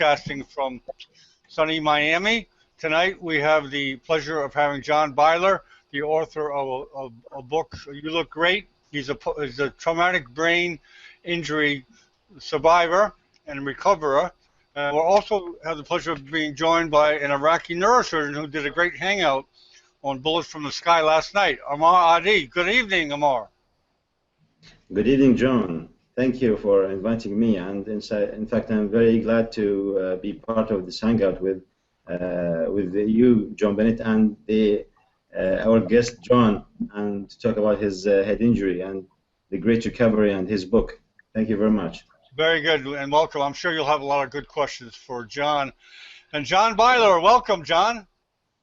broadcasting from sunny Miami. Tonight we have the pleasure of having John Byler, the author of a book, You Look Great. He's a traumatic brain injury survivor and recoverer. We'll also have the pleasure of being joined by an Iraqi neurosurgeon who did a great hangout on Bullets from the Sky last night, Amar Adi. Good evening, Amar. Good evening, John. Thank you for inviting me, and in fact, I'm very glad to be part of this hangout with you, John Bennett, and our guest, John, and to talk about his head injury and the great recovery and his book. Thank you very much. Very good, and welcome. I'm sure you'll have a lot of good questions for John. And John Byler, welcome, John.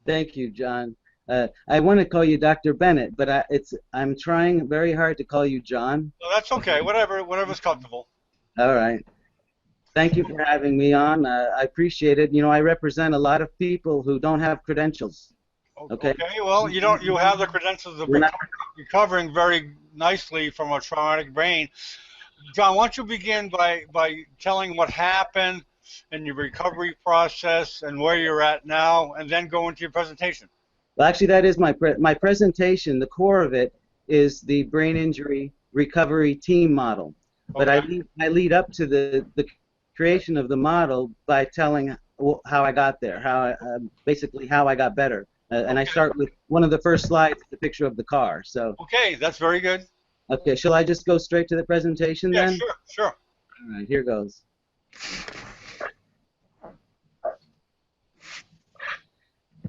Thank you, John. I want to call you Dr. Bennett, but I'm trying very hard to call you John. Well, that's okay. Whatever's comfortable. All right. Thank you for having me on. I appreciate it. You know, I represent a lot of people who don't have credentials. Okay. Well, you have the credentials of recovering very nicely from a traumatic brain. John, why don't you begin by telling what happened in your recovery process and where you're at now, and then go into your presentation. Well, actually, that is my presentation. The core of it is the brain injury recovery team model. Okay. But I lead up to the creation of the model by telling how I got there, basically how I got better. And I start with one of the first slides, the picture of the car. So. Okay, that's very good. Okay, shall I just go straight to the presentation then? Yeah, sure. All right, here goes.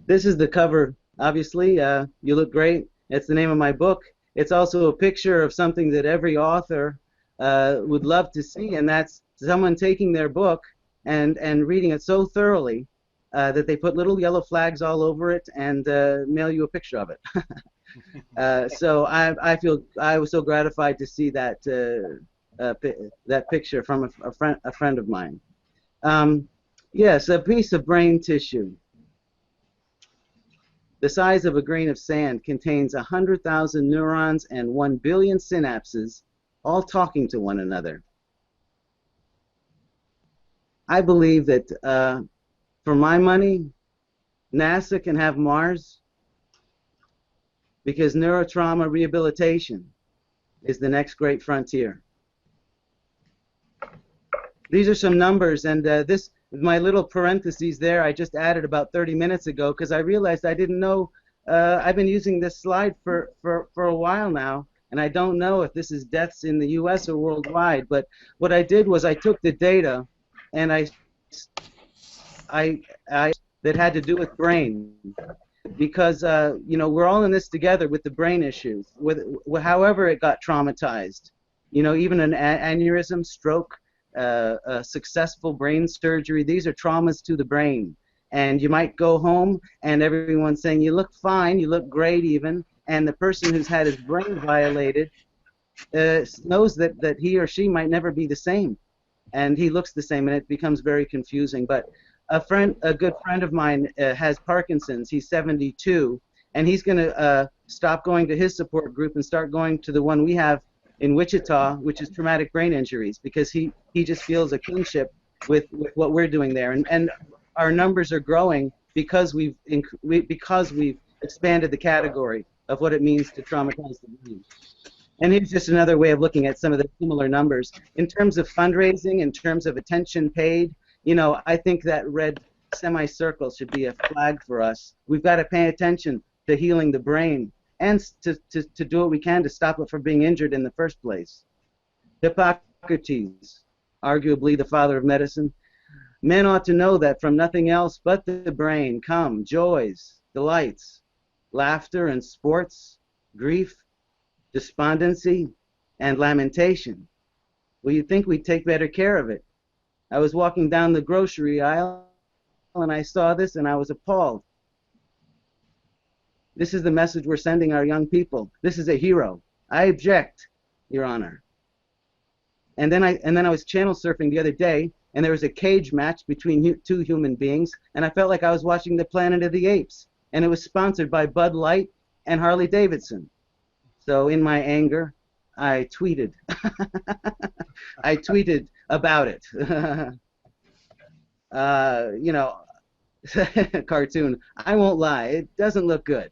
This is the cover. Obviously, You Look Great. It's the name of my book. It's also a picture of something that every author would love to see, and that's someone taking their book and reading it so thoroughly that they put little yellow flags all over it and mail you a picture of it. So I was so gratified to see that that picture from a friend of mine. Yes, a piece of brain tissue the size of a grain of sand contains 100,000 neurons and 1 billion synapses, all talking to one another. I believe that for my money, NASA can have Mars, because neurotrauma rehabilitation is the next great frontier. These are some numbers, and my little parentheses there I just added about 30 minutes ago because I realized I didn't know. I've been using this slide for a while now, and I don't know if this is deaths in the U.S. or worldwide. But what I did was I took the data, and I that had to do with brain, because you know, we're all in this together with the brain issues. However it got traumatized, you know, even an aneurysm, stroke. A successful brain surgery, these are traumas to the brain. And you might go home and everyone's saying, you look fine, you look great even, and the person who's had his brain violated knows that he or she might never be the same, and he looks the same, and it becomes very confusing. But a good friend of mine has Parkinson's. He's 72, and he's going to stop going to his support group and start going to the one we have in Wichita, which is traumatic brain injuries, because he just feels a kinship with what we're doing there, and our numbers are growing because we've expanded the category of what it means to traumatize the brain. And here's just another way of looking at some of the similar numbers in terms of fundraising, in terms of attention paid. You know, I think that red semicircle should be a flag for us. We've got to pay attention to healing the brain, and to do what we can to stop it from being injured in the first place. Hippocrates, arguably the father of medicine, men ought to know that from nothing else but the brain come joys, delights, laughter and sports, grief, despondency, and lamentation. Well, you'd think we'd take better care of it. I was walking down the grocery aisle and I saw this and I was appalled. This is the message we're sending our young people. This is a hero. I object, Your Honor. And then I was channel surfing the other day, and there was a cage match between two human beings, and I felt like I was watching the Planet of the Apes. And it was sponsored by Bud Light and Harley Davidson. So in my anger, I tweeted. I tweeted about it. You know, cartoon. I won't lie, it doesn't look good.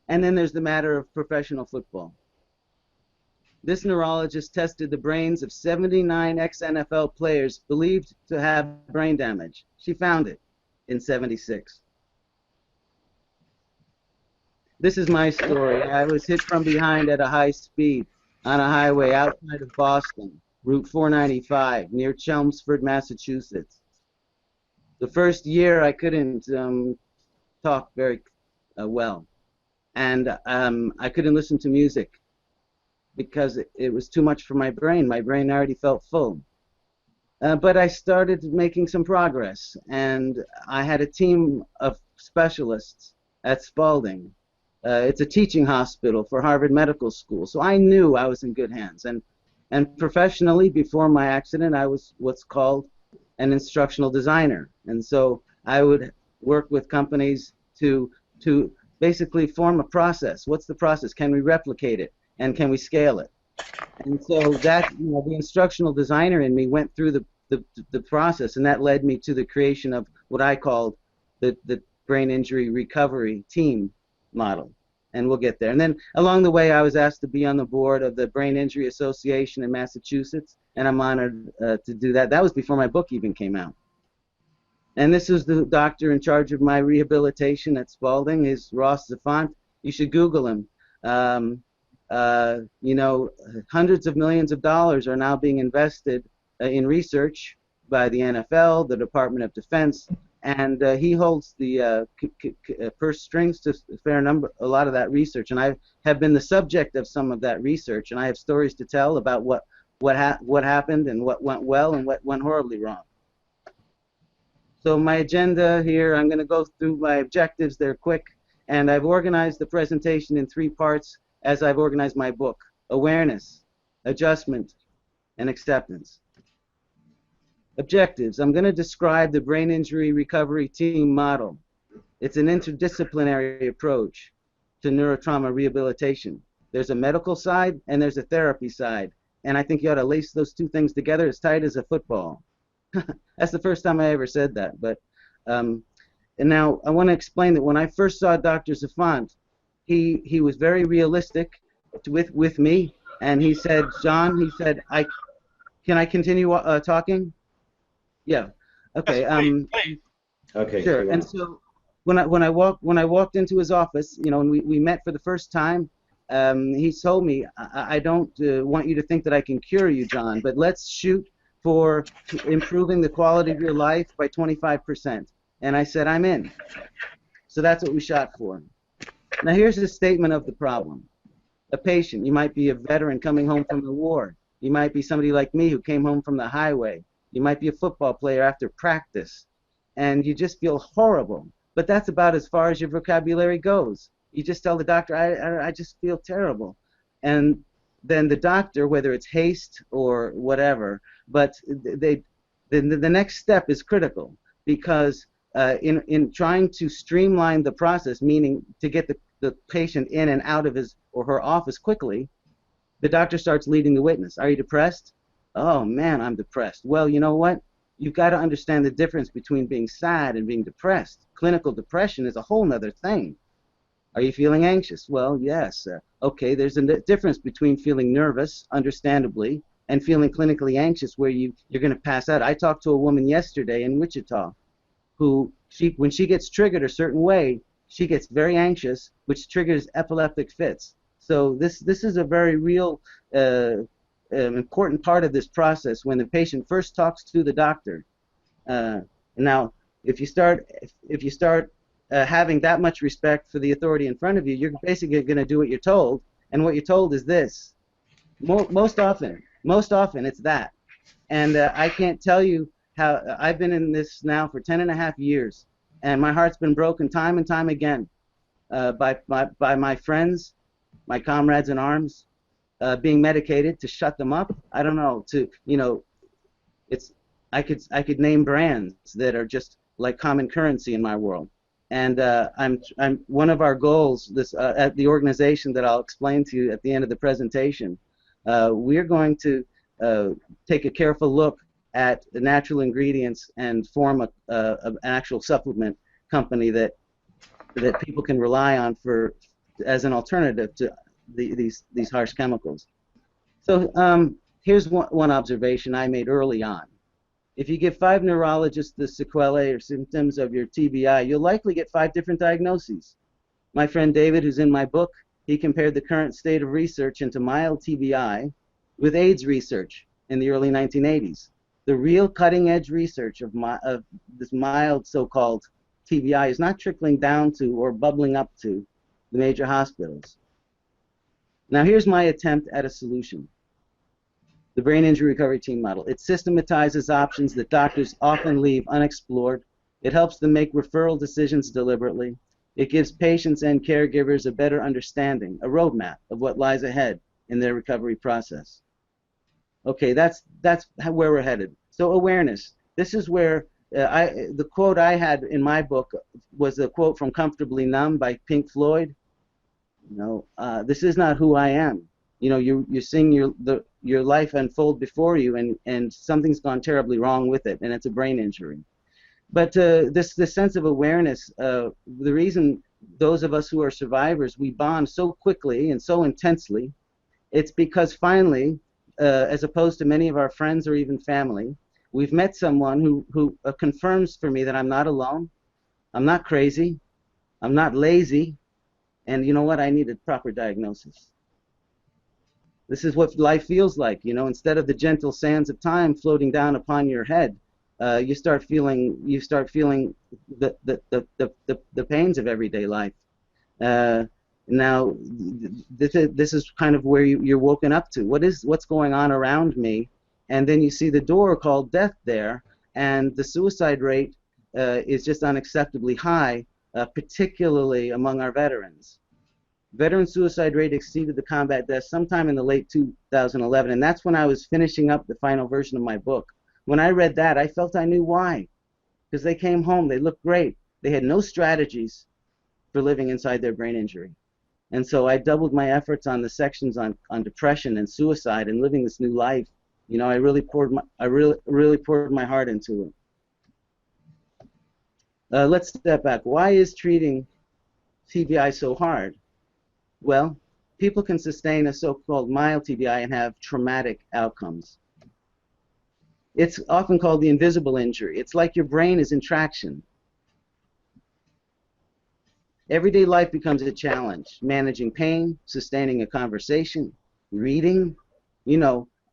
And then there's the matter of professional football. This neurologist tested the brains of 79 ex-NFL players believed to have brain damage. She found it in 76. This is my story. I was hit from behind at a high speed on a highway outside of Boston, Route 495, near Chelmsford, Massachusetts. The first year I couldn't talk very well, and I couldn't listen to music because it was too much for my brain. My brain already felt full. But I started making some progress, and I had a team of specialists at Spalding. It's a teaching hospital for Harvard Medical School, so I knew I was in good hands. And professionally, before my accident, I was what's called an instructional designer. And so I would work with companies to basically form a process. What's the process? Can we replicate it? And can we scale it? And so that, the instructional designer in me went through the process, and that led me to the creation of what I called the brain injury recovery team model. And we'll get there. And then along the way, I was asked to be on the board of the Brain Injury Association in Massachusetts, and I'm honored to do that. That was before my book even came out. And this is the doctor in charge of my rehabilitation at Spalding, is Ross Zafont. You should Google him. Hundreds of millions of dollars are now being invested in research by the NFL, the Department of Defense, and he holds the purse strings to a lot of that research. And I have been the subject of some of that research, and I have stories to tell about what happened and what went well and what went horribly wrong. So my agenda here, I'm going to go through my objectives. They're quick, and I've organized the presentation in 3 parts as I've organized my book: awareness, adjustment, and acceptance. Objectives. I'm going to describe the brain injury recovery team model. It's an interdisciplinary approach to neurotrauma rehabilitation. There's a medical side and there's a therapy side, and I think you ought to lace those 2 things together as tight as a football. That's the first time I ever said that. But and now I want to explain that when I first saw Dr. Zafont, he was very realistic with me, and he said, "John," he said, can I continue talking? Yeah. Okay. Please. Okay. Sure. And so when I walked into his office, and we met for the first time, he told me, I don't want you to think that I can cure you, John, but let's shoot for improving the quality of your life by 25%. And I said, I'm in. So that's what we shot for. Now here's the statement of the problem. A patient, you might be a veteran coming home from the war. You might be somebody like me who came home from the highway. You might be a football player after practice, and you just feel horrible. But that's about as far as your vocabulary goes. You just tell the doctor, I just feel terrible. And then the doctor, whether it's haste or whatever, but the next step is critical, because in trying to streamline the process, meaning to get the patient in and out of his or her office quickly, the doctor starts leading the witness. Are you depressed? Oh, man, I'm depressed. Well, you know what? You've got to understand the difference between being sad and being depressed. Clinical depression is a whole other thing. Are you feeling anxious? Well, yes. Okay, there's a difference between feeling nervous, understandably, and feeling clinically anxious where you're going to pass out. I talked to a woman yesterday in Wichita who, when she gets triggered a certain way, she gets very anxious, which triggers epileptic fits. So this is a very real important part of this process when the patient first talks to the doctor. Now, if you start having that much respect for the authority in front of you, you're basically going to do what you're told, and what you're told is this. Most often it's that. And I can't tell you how I've been in this now for 10.5 years, and my heart's been broken time and time again by my friends, my comrades in arms, being medicated to shut them up. I don't know, I could name brands that are just like common currency in my world. And I'm one of our goals at the organization that I'll explain to you at the end of the presentation. We're going to take a careful look at the natural ingredients and form an actual supplement company that people can rely on for as an alternative to these harsh chemicals. So here's one observation I made early on. If you give 5 neurologists the sequelae or symptoms of your TBI, you'll likely get 5 different diagnoses. My friend David, who's in my book, he compared the current state of research into mild TBI with AIDS research in the early 1980s. The real cutting-edge research of this mild so-called TBI is not trickling down to or bubbling up to the major hospitals. Now here's my attempt at a solution. The brain injury recovery team model. It systematizes options that doctors often leave unexplored. It helps them make referral decisions deliberately. It gives patients and caregivers a better understanding, a roadmap of what lies ahead in their recovery process. Okay, that's where we're headed. So awareness. This is where the quote I had in my book was a quote from Comfortably Numb by Pink Floyd. This is not who I am. You're seeing your life unfold before you, and something's gone terribly wrong with it, and it's a brain injury. But this sense of awareness, the reason those of us who are survivors, we bond so quickly and so intensely, it's because finally, as opposed to many of our friends or even family, we've met someone who confirms for me that I'm not alone, I'm not crazy, I'm not lazy, and you know what? I needed proper diagnosis. This is what life feels like, instead of the gentle sands of time floating down upon your head, you start feeling the pains of everyday life. Now, this is kind of where you're woken up to. What's going on around me? And then you see the door called death there, and the suicide rate is just unacceptably high, particularly among our veterans. Veteran suicide rate exceeded the combat deaths sometime in the late 2011, and that's when I was finishing up the final version of my book. When I read that, I felt I knew why. Because they came home, they looked great. They had no strategies for living inside their brain injury. And so I doubled my efforts on the sections on depression and suicide and living this new life. I really poured my heart into it. Let's step back. Why is treating TBI so hard? Well, people can sustain a so-called mild TBI and have traumatic outcomes. It's often called the invisible injury. It's like your brain is in traction. Everyday life becomes a challenge. Managing pain, sustaining a conversation, reading.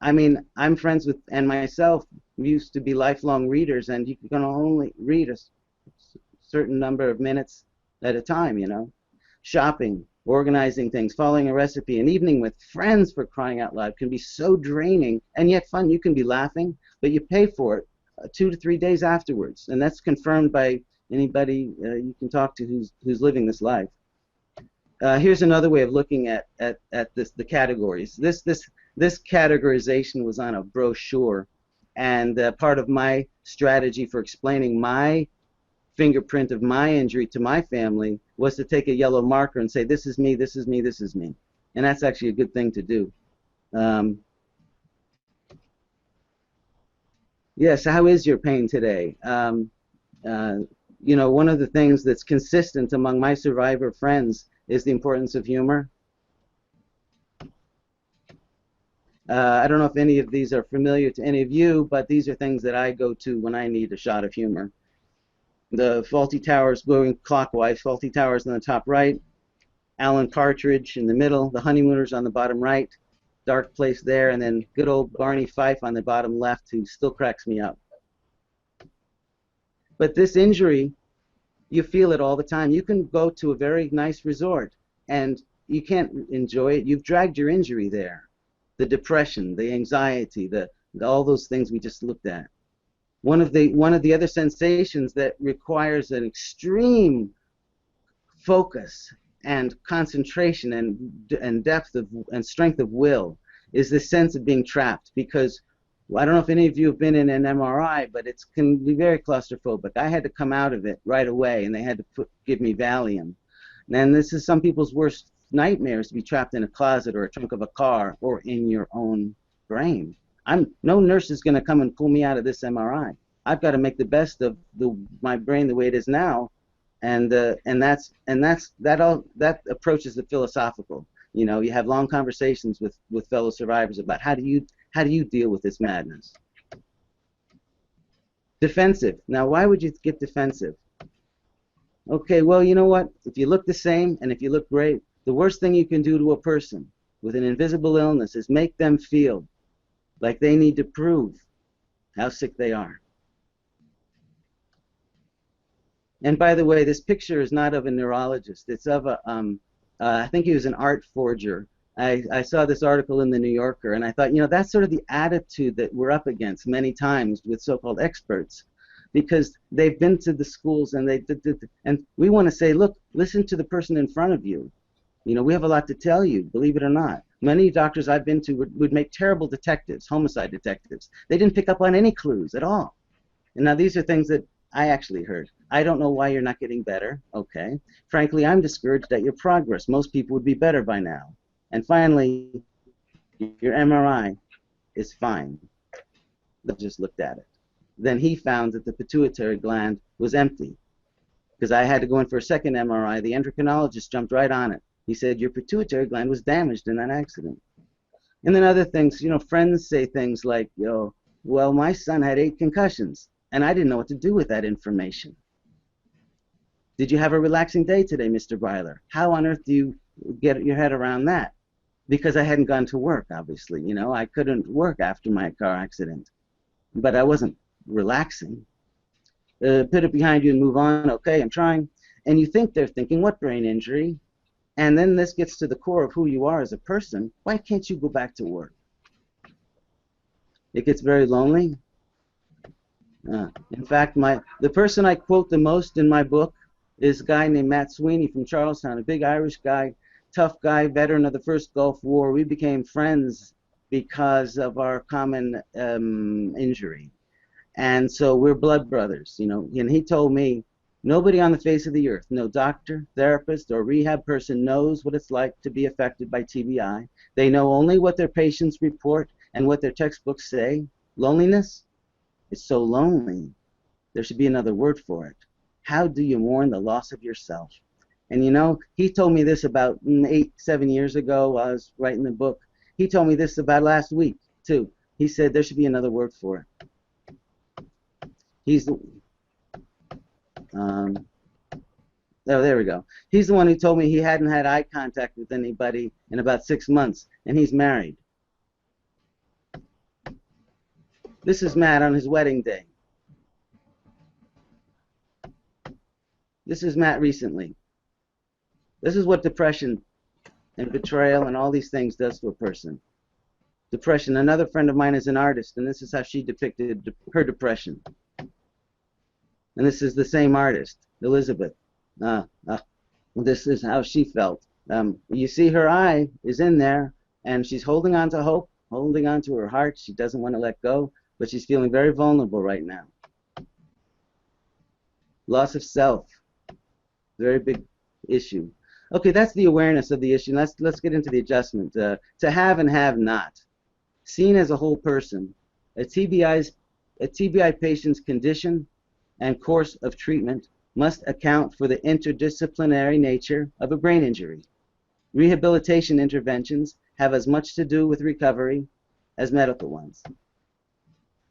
I'm friends with, and myself used to be lifelong readers, and you can only read a certain number of minutes at a time, Shopping, organizing things, following a recipe, an evening with friends, for crying out loud, can be so draining and yet fun. You can be laughing, but you pay for it 2 to 3 days afterwards, and that's confirmed by anybody you can talk to who's living this life. Here's another way of looking at the categories. This categorization was on a brochure, and part of my strategy for explaining my fingerprint of my injury to my family was to take a yellow marker and say, this is me, this is me, this is me. And that's actually a good thing to do. Yes, how is your pain today? One of the things that's consistent among my survivor friends is the importance of humor. I don't know if any of these are familiar to any of you, but these are things that I go to when I need a shot of humor. The Faulty Towers going clockwise, Faulty Towers on the top right, Alan Partridge in the middle, the Honeymooners on the bottom right, dark place there, and then good old Barney Fife on the bottom left, who still cracks me up. But this injury, you feel it all the time. You can go to a very nice resort, and you can't enjoy it. You've dragged your injury there. The depression, the anxiety, all those things we just looked at. One of the other sensations that requires an extreme focus and concentration and depth and strength of will is the sense of being trapped. Because I don't know if any of you have been in an MRI, but it can be very claustrophobic. I had to come out of it right away, and they had to give me Valium. And this is some people's worst nightmares, to be trapped in a closet or a trunk of a car or in your own brain. No nurse is going to come and pull me out of this MRI. I've got to make the best of my brain the way it is now, and that approach is the philosophical. You know, you have long conversations with fellow survivors about how do you deal with this madness. Defensive. Now, why would you get defensive? Okay, well, you know what? If you look the same and if you look great, the worst thing you can do to a person with an invisible illness is make them feel like they need to prove how sick they are. And by the way, this picture is not of a neurologist. It's of I think he was an art forger. I saw this article in the New Yorker, and I thought, you know, that's sort of the attitude that we're up against many times with so-called experts, because they've been to the schools and and we want to say, look, listen to the person in front of you. You know, we have a lot to tell you, believe it or not. Many doctors I've been to would make terrible detectives, homicide detectives. They didn't pick up on any clues at all. And now these are things that I actually heard. I don't know why you're not getting better. Okay. Frankly, I'm discouraged at your progress. Most people would be better by now. And finally, your MRI is fine. They just looked at it. Then he found that the pituitary gland was empty. Because I had to go in for a second MRI. The endocrinologist jumped right on it. He said, your pituitary gland was damaged in that accident. And then other things, you know, friends say things like, yo, well, my son had 8 concussions, and I didn't know what to do with that information. Did you have a relaxing day today, Mr. Byler? How on earth do you get your head around that? Because I hadn't gone to work, obviously. You know, I couldn't work after my car accident. But I wasn't relaxing. Put it behind you and move on. Okay, I'm trying. And you think they're thinking, what brain injury? And then this gets to the core of who you are as a person. Why can't you go back to work? It gets very lonely. In fact, the person I quote the most in my book is a guy named Matt Sweeney from Charlestown, a big Irish guy, tough guy, veteran of the First Gulf War. We became friends because of our common injury. And so we're blood brothers, you know. And he told me, nobody on the face of the earth, no doctor, therapist, or rehab person knows what it's like to be affected by TBI. They know only what their patients report and what their textbooks say. Loneliness? It's so lonely. There should be another word for it. How do you mourn the loss of yourself? And you know, he told me this about 7 years ago while I was writing the book. He told me this about last week, too. He said there should be another word for it. He's the... oh, there we go. He's the one who told me he hadn't had eye contact with anybody in about 6 months, and he's married. This is Matt on his wedding day. This is Matt recently. This is what depression and betrayal and all these things does to a person. Depression. Another friend of mine is an artist, and this is how she depicted her depression. And this is the same artist, Elizabeth. This is how she felt. You see her eye is in there, and she's holding on to hope, holding on to her heart. She doesn't want to let go, but she's feeling very vulnerable right now. Loss of self, very big issue. Okay, that's the awareness of the issue. Let's get into the adjustment. To have and have not. Seen as a whole person, a TBI patient's condition and course of treatment must account for the interdisciplinary nature of a brain injury. Rehabilitation interventions have as much to do with recovery as medical ones.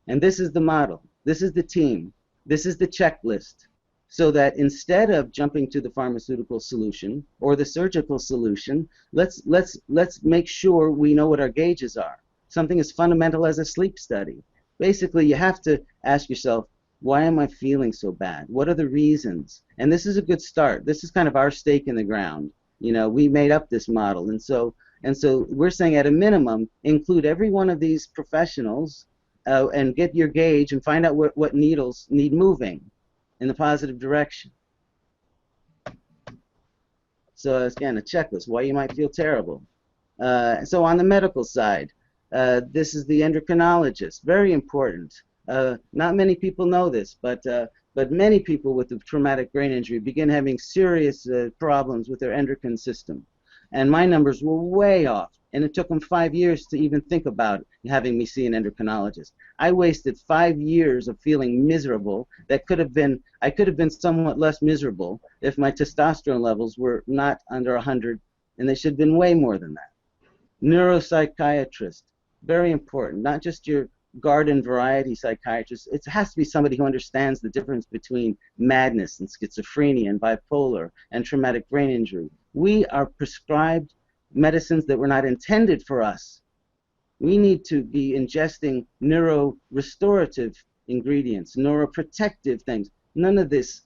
And this is the model. This is the team. This is the checklist. So that instead of jumping to the pharmaceutical solution or the surgical solution, let's make sure we know what our gauges are. Something as fundamental as a sleep study. Basically, you have to ask yourself, why am I feeling so bad? What are the reasons? And this is a good start. This is kind of our stake in the ground. You know, we made up this model, and so we're saying at a minimum, include every one of these professionals and get your gauge and find out what needles need moving in the positive direction. So again, a checklist, why you might feel terrible. So on the medical side, this is the endocrinologist, very important. Not many people know this, but many people with a traumatic brain injury begin having serious problems with their endocrine system. And my numbers were way off, and it took them 5 years to even think about having me see an endocrinologist. I wasted 5 years of feeling miserable. I could have been somewhat less miserable if my testosterone levels were not under 100, and they should have been way more than that. Neuropsychiatrist, very important, not just your garden variety psychiatrist. It has to be somebody who understands the difference between madness and schizophrenia and bipolar and traumatic brain injury. We are prescribed medicines that were not intended for us. We need to be ingesting neuro-restorative ingredients, neuroprotective things. None of this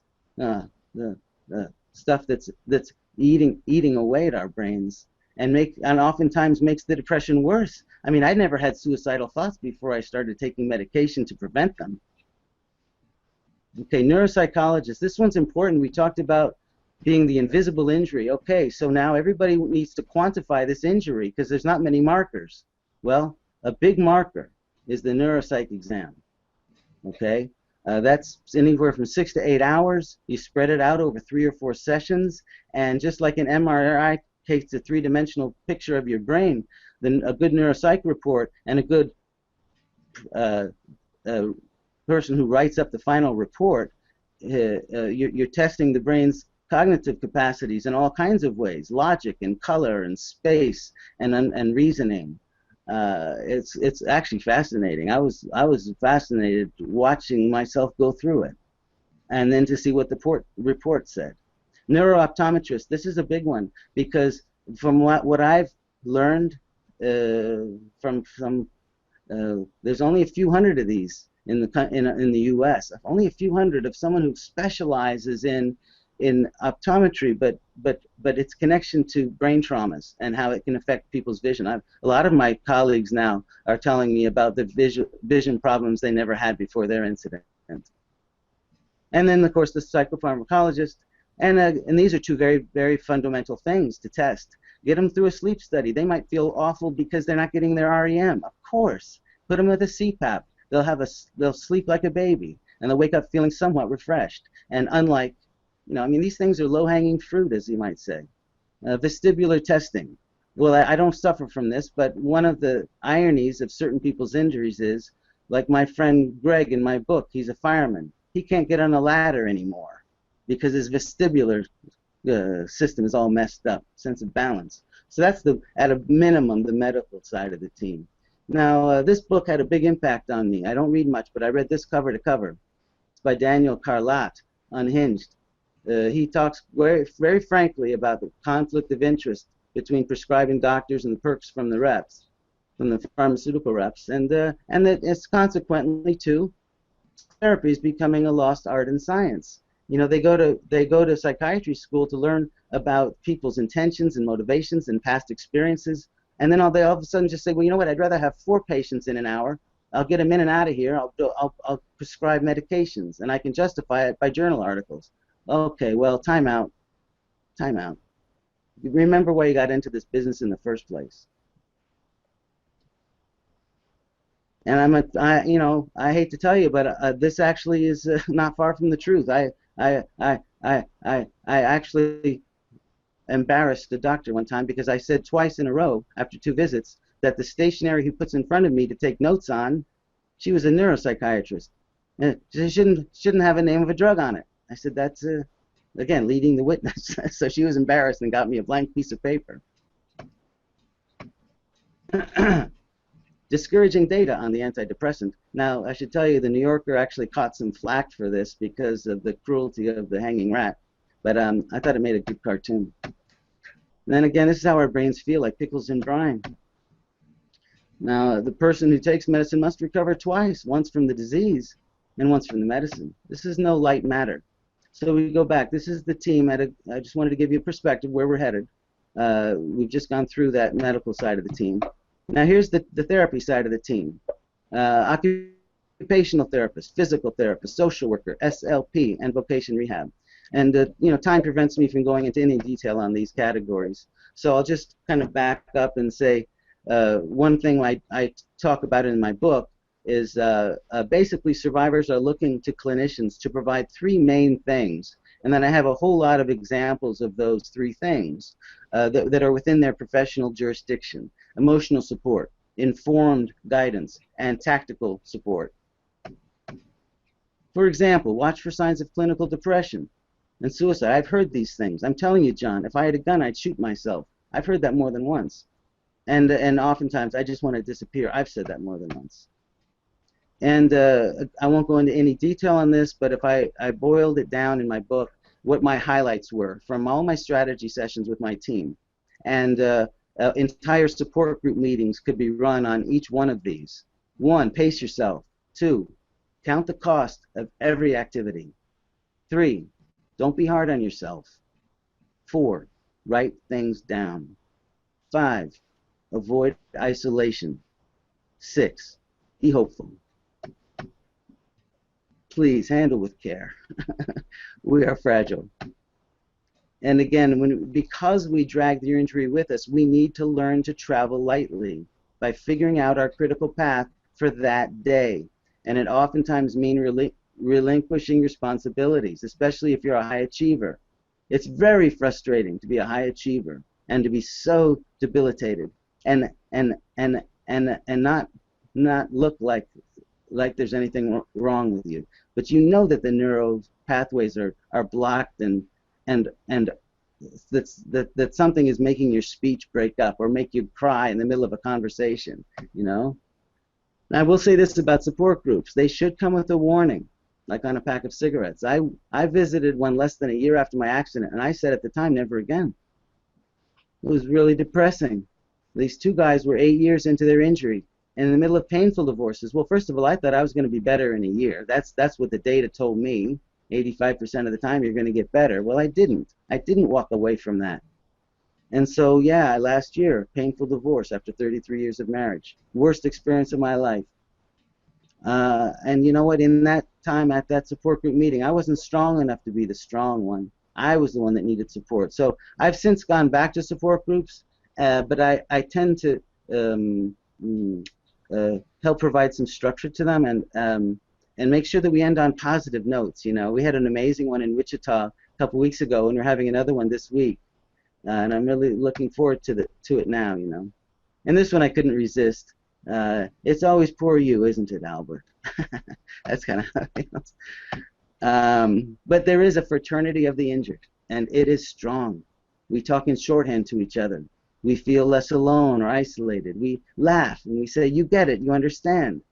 stuff that's eating away at our brains and oftentimes makes the depression worse. I mean, I never had suicidal thoughts before I started taking medication to prevent them. Okay, neuropsychologist. This one's important. We talked about being the invisible injury. Okay, so now everybody needs to quantify this injury because there's not many markers. Well, a big marker is the neuropsych exam. Okay, that's anywhere from 6 to 8 hours. You spread it out over 3 or 4 sessions, and just like an MRI takes a 3-dimensional picture of your brain, then a good neuropsych report and a good person who writes up the final report, you're testing the brain's cognitive capacities in all kinds of ways, logic and color and space and reasoning. It's actually fascinating. I was fascinated watching myself go through it, and then to see what the report said. Neurooptometrist. This is a big one because from what I've learned from there's only a few hundred of these in the U.S. Only a few hundred of someone who specializes in optometry, but its connection to brain traumas and how it can affect people's vision. A lot of my colleagues now are telling me about the vision problems they never had before their incident. And then, of course, the psychopharmacologist. And these are two very, very fundamental things to test. Get them through a sleep study. They might feel awful because they're not getting their REM. Of course. Put them with a CPAP. They'll sleep like a baby, and they'll wake up feeling somewhat refreshed. And unlike, I mean, these things are low-hanging fruit, as you might say. Vestibular testing. Well, I don't suffer from this, but one of the ironies of certain people's injuries is, like my friend Greg in my book, he's a fireman. He can't get on a ladder anymore because his vestibular system is all messed up, sense of balance. So that's, at a minimum, the medical side of the team. Now, this book had a big impact on me. I don't read much, but I read this cover to cover. It's by Daniel Carlat, Unhinged. He talks very, very frankly about the conflict of interest between prescribing doctors and the perks from the reps, from the pharmaceutical reps, and that it's consequently too, therapy is becoming a lost art and science. They go to psychiatry school to learn about people's intentions and motivations and past experiences, and then they all of a sudden just say, well, you know what? I'd rather have 4 patients in an hour. I'll get them in and out of here. I'll prescribe medications, and I can justify it by journal articles. Okay, well, time out. Time out. Remember why you got into this business in the first place. And I hate to tell you, but this actually is not far from the truth. I actually embarrassed the doctor one time because I said twice in a row after 2 visits that the stationery he puts in front of me to take notes on, she was a neuropsychiatrist. She shouldn't have a name of a drug on it. I said, that's, again, leading the witness. So she was embarrassed and got me a blank piece of paper. Discouraging data on the antidepressant. Now, I should tell you, the New Yorker actually caught some flack for this because of the cruelty of the hanging rat. But I thought it made a good cartoon. And then again, this is how our brains feel, like pickles in brine. Now, the person who takes medicine must recover twice, once from the disease and once from the medicine. This is no light matter. So we go back. This is the team. I just wanted to give you a perspective where we're headed. We've just gone through that medical side of the team. Now here's the therapy side of the team. Occupational therapist, physical therapist, social worker, SLP, and vocation rehab. And time prevents me from going into any detail on these categories. So I'll just kind of back up and say one thing I talk about in my book is basically survivors are looking to clinicians to provide 3 main things And then I have a whole lot of examples of those three things that are within their professional jurisdiction: emotional support, informed guidance, and tactical support. For example, watch for signs of clinical depression and suicide. I've heard these things. I'm telling you, John, if I had a gun, I'd shoot myself. I've heard that more than once. And oftentimes, I just want to disappear. I've said that more than once. And I won't go into any detail on this, but if I boiled it down in my book, what my highlights were from all my strategy sessions with my team. And entire support group meetings could be run on each one of these. 1, pace yourself. 2, count the cost of every activity. 3, don't be hard on yourself. 4, write things down. 5, avoid isolation. 6, be hopeful. Please handle with care. We are fragile. And again, because we drag the injury with us, we need to learn to travel lightly by figuring out our critical path for that day. And it oftentimes means relinquishing responsibilities, especially if you're a high achiever. It's very frustrating to be a high achiever and to be so debilitated and not look like there's anything wrong with you. But you know that the neural pathways are blocked and that something is making your speech break up or make you cry in the middle of a conversation, you know. Now, I will say this about support groups. They should come with a warning, like on a pack of cigarettes. I visited one less than a year after my accident, and I said at the time, never again. It was really depressing. These two guys were 8 years into their injury and in the middle of painful divorces. Well, first of all, I thought I was going to be better in a year. That's what the data told me. 85% of the time you're going to get better. Well, I didn't. I didn't walk away from that. And so, yeah, last year, painful divorce after 33 years of marriage. Worst experience of my life. And you know what? In that time at that support group meeting, I wasn't strong enough to be the strong one. I was the one that needed support. So I've since gone back to support groups, but I tend to help provide some structure to them and make sure that we end on positive notes. You know, we had an amazing one in Wichita a couple weeks ago, and we're having another one this week. And I'm really looking forward to it now, you know. And this one I couldn't resist. It's always poor you, isn't it, Albert? That's kind of how it feels. But there is a fraternity of the injured, and it is strong. We talk in shorthand to each other. We feel less alone or isolated. We laugh and we say, you get it, you understand.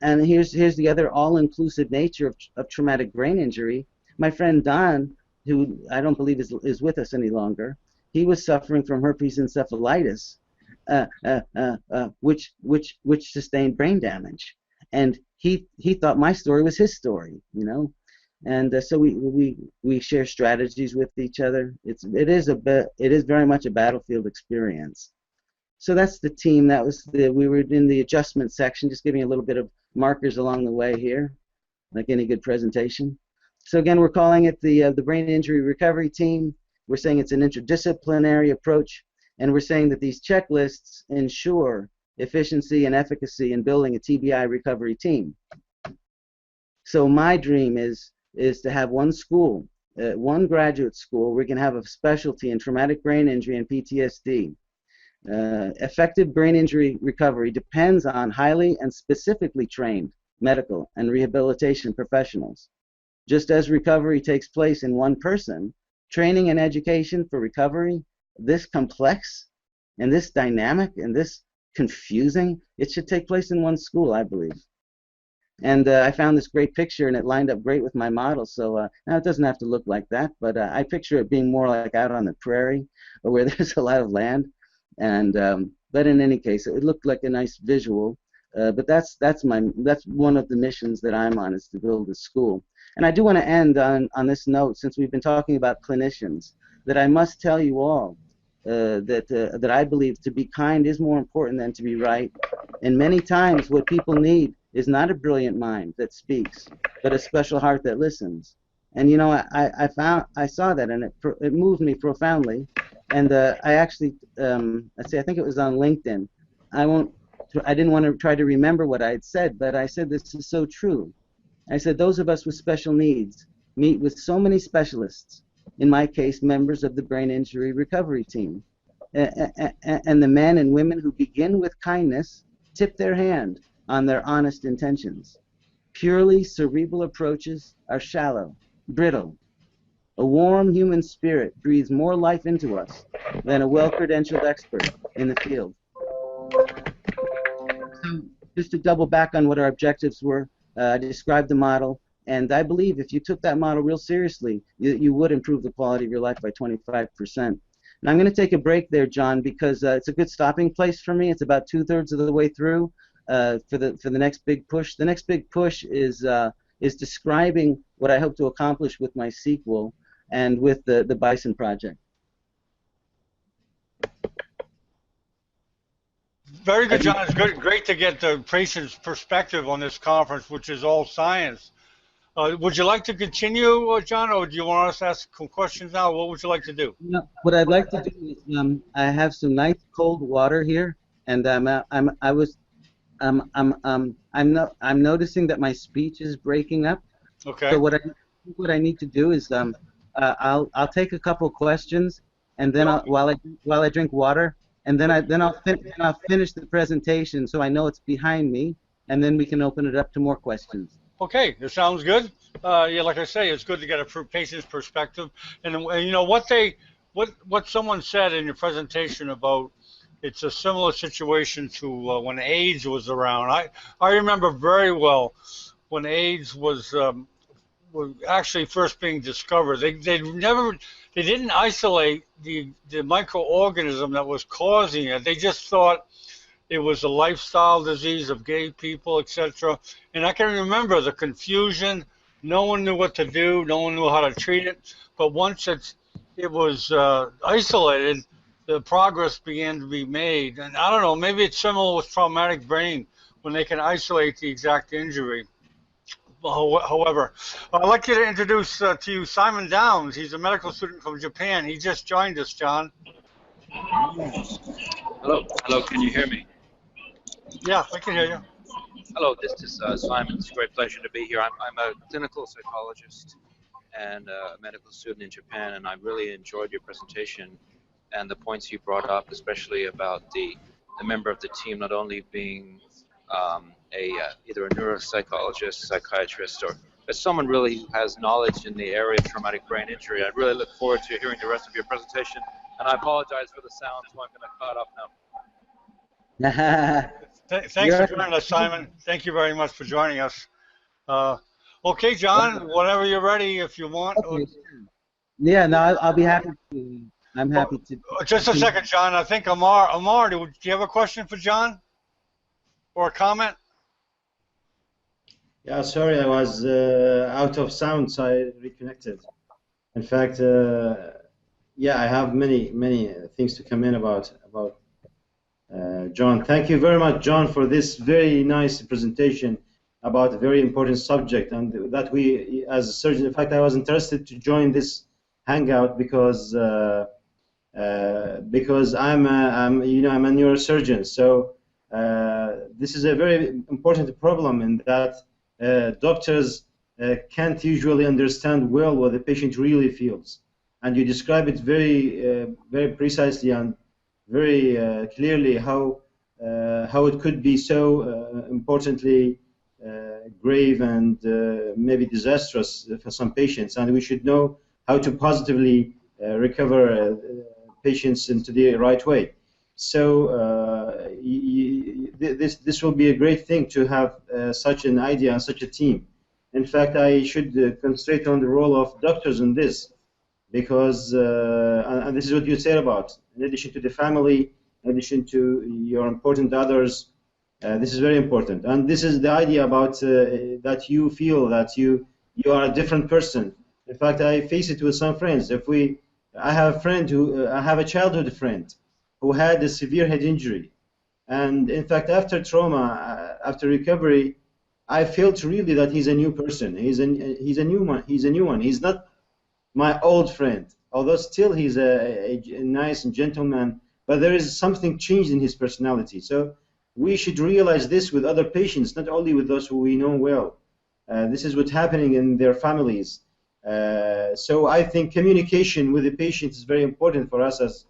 And here's the other all-inclusive nature of traumatic brain injury. My friend Don, who I don't believe is with us any longer, he was suffering from herpes encephalitis, which sustained brain damage, and he thought my story was his story, you know, and so we share strategies with each other. It is very much a battlefield experience. So that's the team. We were in the adjustment section, just giving a little bit of markers along the way here, like any good presentation. So again, we're calling it the brain injury recovery team. We're saying it's an interdisciplinary approach, and we're saying that these checklists ensure efficiency and efficacy in building a TBI recovery team. So my dream is to have one school, one graduate school, where we can have a specialty in traumatic brain injury and PTSD. Effective brain injury recovery depends on highly and specifically trained medical and rehabilitation professionals. Just as recovery takes place in one person, training and education for recovery, this complex and this dynamic and this confusing, it should take place in one school, I believe. And I found this great picture, and it lined up great with my model. So now it doesn't have to look like that, but I picture it being more like out on the prairie, or where there's a lot of land. And but in any case, it looked like a nice visual. But that's one of the missions that I'm on, is to build a school. And I do want to end on this note, since we've been talking about clinicians, that I must tell you all that I believe to be kind is more important than to be right. And many times what people need is not a brilliant mind that speaks, but a special heart that listens. And you know, I saw that, and it moved me profoundly. And I actually, I think it was on LinkedIn. I didn't want to try to remember what I had said, but I said, this is so true. I said, those of us with special needs meet with so many specialists, in my case, members of the brain injury recovery team. And the men and women who begin with kindness tip their hand on their honest intentions. Purely cerebral approaches are shallow, brittle. A warm human spirit breathes more life into us than a well-credentialed expert in the field. So just to double back on what our objectives were, I described the model, and I believe if you took that model real seriously, you would improve the quality of your life by 25%. And I'm going to take a break there, John, because it's a good stopping place for me. It's about 2/3 of the way through for the next big push. The next big push is describing what I hope to accomplish with my sequel and with the Bison Project. Very good, John. It's great to get the patient's perspective on this conference, which is all science. Would you like to continue, John, or do you want us to ask some questions now? What would you like to do? No, what I'd like to do is I have some nice cold water here, and I'm noticing that my speech is breaking up. Okay. So what I need to do is I'll take a couple questions, and then while I drink water, and then I'll finish the presentation so I know it's behind me, and then we can open it up to more questions. Okay, that sounds good. Yeah, like I say, it's good to get a patient's perspective, and you know what someone said in your presentation about it's a similar situation to when AIDS was around. I remember very well when AIDS was actually first being discovered. They didn't isolate the microorganism that was causing it. They just thought it was a lifestyle disease of gay people, etc. And I can remember the confusion. No one knew what to do. No one knew how to treat it. But once it was isolated, the progress began to be made. And I don't know, maybe it's similar with traumatic brain when they can isolate the exact injury. However, I'd like you to introduce to you Simon Downs. He's a medical student from Japan. He just joined us, John. Hello, can you hear me? Yeah, I can hear you. Hello, this is Simon. It's a great pleasure to be here. I'm a clinical psychologist and a medical student in Japan, and I really enjoyed your presentation and the points you brought up, especially about the member of the team not only being either a neuropsychologist, psychiatrist, or as someone really who has knowledge in the area of traumatic brain injury. I really look forward to hearing the rest of your presentation, and I apologize for the sound, so I'm going to cut off now. Thanks for joining us, Simon. Thank you very much for joining us. Okay, John, whenever you're ready, if you want. Okay. Yeah, no, I'll be happy to. I'm happy to. Just a second, John. I think Amar, do you have a question for John? Or a comment? Yeah, sorry, I was out of sound, so I reconnected. In fact, yeah, I have many things to come in about John. Thank you very much, John, for this very nice presentation about a very important subject, and that we, as a surgeon, in fact, I was interested to join this hangout because I'm a neurosurgeon. So this is a very important problem in that doctors can't usually understand well what the patient really feels, and you describe it very precisely and very clearly how it could be so importantly grave and maybe disastrous for some patients, and we should know how to positively recover patients into the right way. So this will be a great thing to have such an idea and such a team. In fact, I should concentrate on the role of doctors in this, because and this is what you said about, in addition to the family, in addition to your important others, this is very important. And this is the idea about that you feel that you are a different person. In fact, I face it with some friends. I have a friend I have a childhood friend who had a severe head injury, and in fact, after trauma, after recovery, I felt really that he's a new person. He's a new one. He's a new one. He's not my old friend, although still he's a nice and gentleman, but there is something changed in his personality. So we should realize this with other patients, not only with those who we know well. This is what's happening in their families. So I think communication with the patient is very important for us as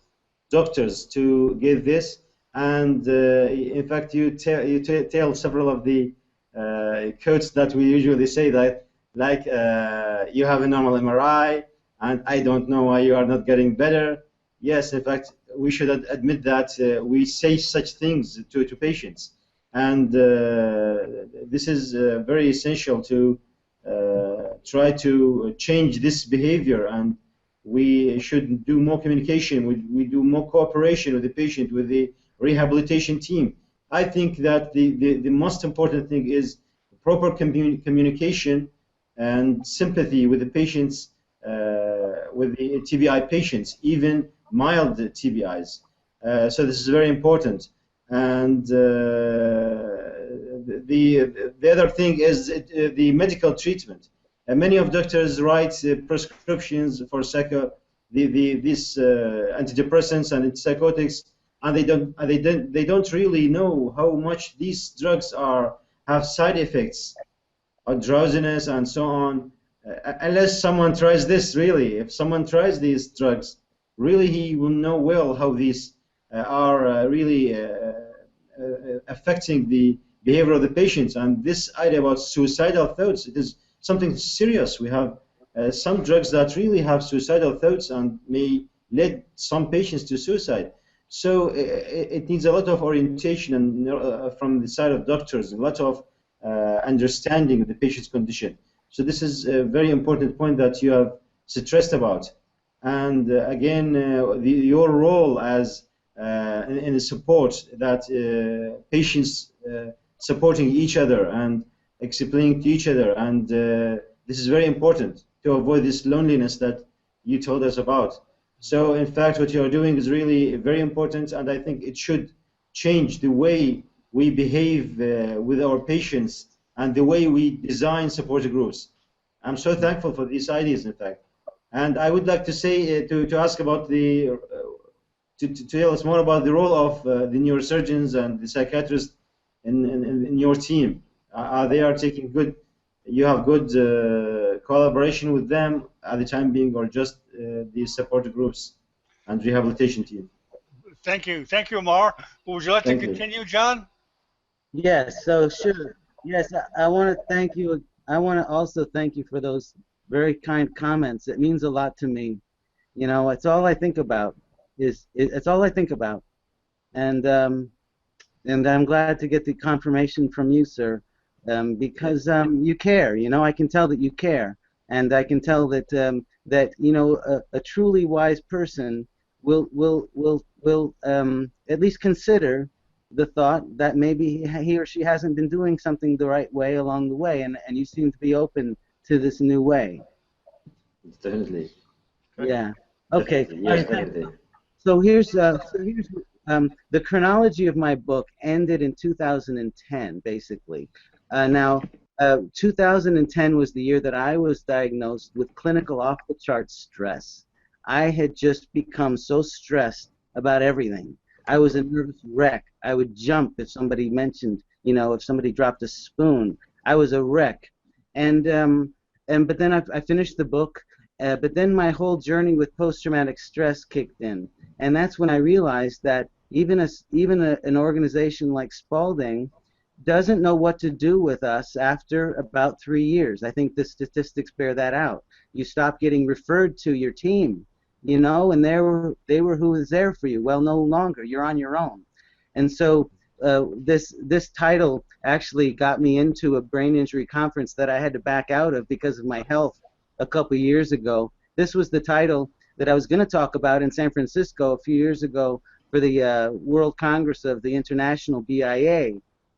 doctors to get this. And in fact, you tell several of the quotes that we usually say, that like you have a normal MRI and I don't know why you are not getting better. Yes, in fact, we should admit that we say such things to patients, and this is very essential to try to change this behavior, and we should do more communication. We do more cooperation with the patient, with the rehabilitation team. I think that the most important thing is proper communication and sympathy with the patients, with the TBI patients, even mild TBIs. So this is very important. And the other thing is the medical treatment. Many of doctors write prescriptions for these antidepressants and antipsychotics, and they don't really know how much these drugs have side effects, or drowsiness and so on, unless someone tries this. Really, if someone tries these drugs, really he will know well how these are really affecting the behavior of the patients. And this idea about suicidal thoughts, it is something serious. We have some drugs that really have suicidal thoughts and may lead some patients to suicide. So it needs a lot of orientation and from the side of doctors, a lot of understanding of the patient's condition. So this is a very important point that you have stressed about. And again, your role as in the support, that patients supporting each other and explaining to each other, and this is very important to avoid this loneliness that you told us about. So in fact, what you are doing is really very important, and I think it should change the way we behave with our patients and the way we design support groups. I'm so thankful for these ideas, in fact. And I would like to say, to ask about to tell us more about the role of the neurosurgeons and the psychiatrists in your team. They are taking good, you have good collaboration with them at the time being, or just these support groups and rehabilitation team? Thank you, Amar. Would you like to continue, John? Yes, so sure. Yes, I want to thank you. I want to also thank you for those very kind comments. It means a lot to me. You know, it's all I think about. It's all I think about, and I'm glad to get the confirmation from you, sir, because you care. You know, I can tell that you care, and I can tell that that you know a truly wise person will at least consider the thought that maybe he or she hasn't been doing something the right way along the way, and you seem to be open to this new way. Definitely. Yeah. Okay. Definitely. Yes, definitely. So here's the chronology of my book ended in 2010, basically. Now, 2010 was the year that I was diagnosed with clinical off-the-chart stress. I had just become so stressed about everything. I was a nervous wreck. I would jump if somebody mentioned, you know, if somebody dropped a spoon. I was a wreck. And but then I finished the book. But then my whole journey with post-traumatic stress kicked in, and that's when I realized that even an organization like Spalding doesn't know what to do with us after about 3 years. I think the statistics bear that out. You stop getting referred to your team, you know, and they were who was there for you. Well, no longer. You're on your own. And so this title actually got me into a brain injury conference that I had to back out of because of my health a couple years ago. This was the title that I was going to talk about in San Francisco a few years ago for the World Congress of the International BIA.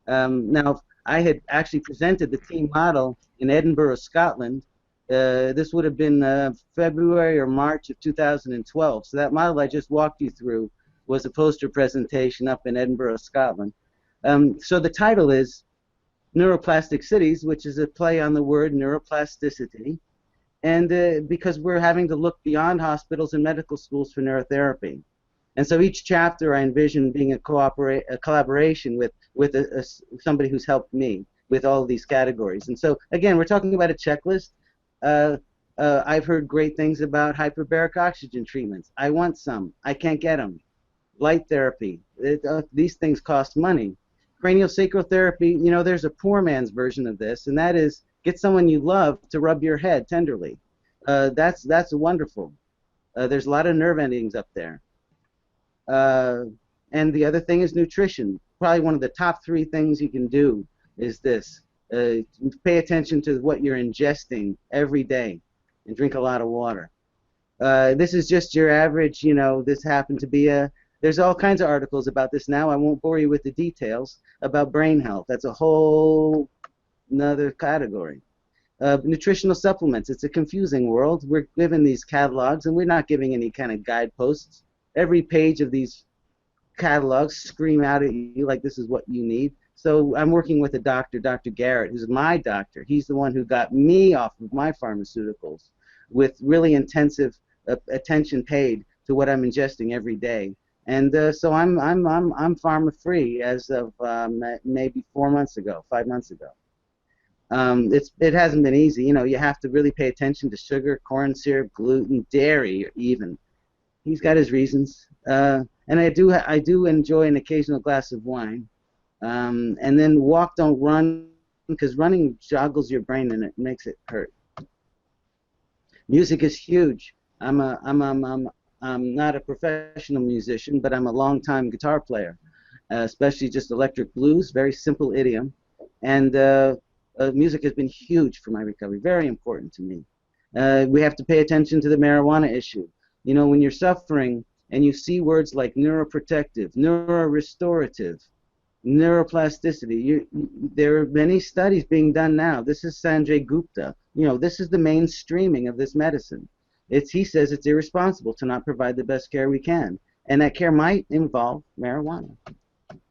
Now, I had actually presented the team model in Edinburgh, Scotland. This would have been February or March of 2012. So that model I just walked you through was a poster presentation up in Edinburgh, Scotland. So the title is Neuroplastic Cities, which is a play on the word neuroplasticity. And because we're having to look beyond hospitals and medical schools for neurotherapy. And so each chapter I envision being a collaboration with somebody who's helped me with all of these categories. And so, again, we're talking about a checklist. I've heard great things about hyperbaric oxygen treatments. I want some. I can't get them. Light therapy. These things cost money. Craniosacral therapy, you know, there's a poor man's version of this, and that is get someone you love to rub your head tenderly. That's wonderful. There's a lot of nerve endings up there. Uh, and the other thing is nutrition. Probably one of the top 3 things you can do is this. Pay attention to what you're ingesting every day and drink a lot of water. This is just your average, you know, this happened to be there's all kinds of articles about this now. I won't bore you with the details about brain health. That's a whole another category. Nutritional supplements. It's a confusing world. We're given these catalogs, and we're not giving any kind of guideposts. Every page of these catalogs scream out at you like this is what you need. So I'm working with a doctor, Dr. Garrett, who's my doctor. He's the one who got me off of my pharmaceuticals with really intensive attention paid to what I'm ingesting every day. And so I'm pharma free as of maybe 4 months ago, 5 months ago. It hasn't been easy. You know, you have to really pay attention to sugar, corn syrup, gluten, dairy, even. He's got his reasons. And I do enjoy an occasional glass of wine. And then walk, don't run, because running joggles your brain and it makes it hurt. Music is huge. I'm not a professional musician, but I'm a long-time guitar player, especially just electric blues, very simple idiom. And music has been huge for my recovery, very important to me. We have to pay attention to the marijuana issue. You know, when you're suffering and you see words like neuroprotective, neurorestorative, neuroplasticity, there are many studies being done now. This is Sanjay Gupta. You know, this is the mainstreaming of this medicine. He says it's irresponsible to not provide the best care we can, and that care might involve marijuana.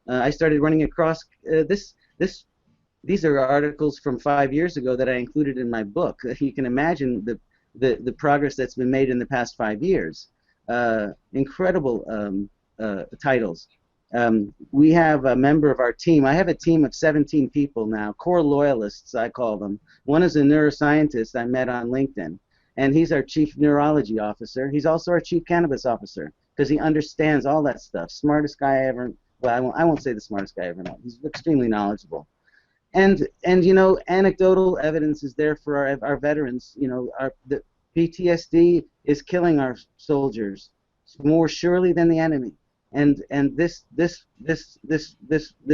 I started running across these are articles from 5 years ago that I included in my book. You can imagine the progress that's been made in the past 5 years. Incredible titles. We have a member of our team. I have a team of 17 people now, core loyalists, I call them. One is a neuroscientist I met on LinkedIn, and he's our chief neurology officer. He's also our chief cannabis officer because he understands all that stuff. Smartest guy I ever, well, I won't say the smartest guy I ever met. He's extremely knowledgeable. And you know, anecdotal evidence is there for our veterans. You know, the PTSD is killing our soldiers more surely than the enemy. And this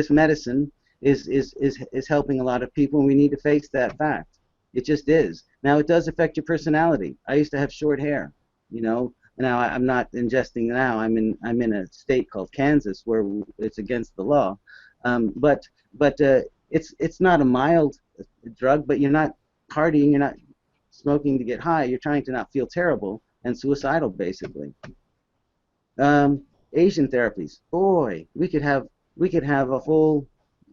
medicine is helping a lot of people, and we need to face that fact. It just is. Now, it does affect your personality. I used to have short hair, you know. Now I'm not ingesting now. I'm in a state called Kansas where it's against the law. But it's not a mild drug. But you're not partying. You're not smoking to get high. You're trying to not feel terrible and suicidal, basically. Asian therapies. Boy, we could have a whole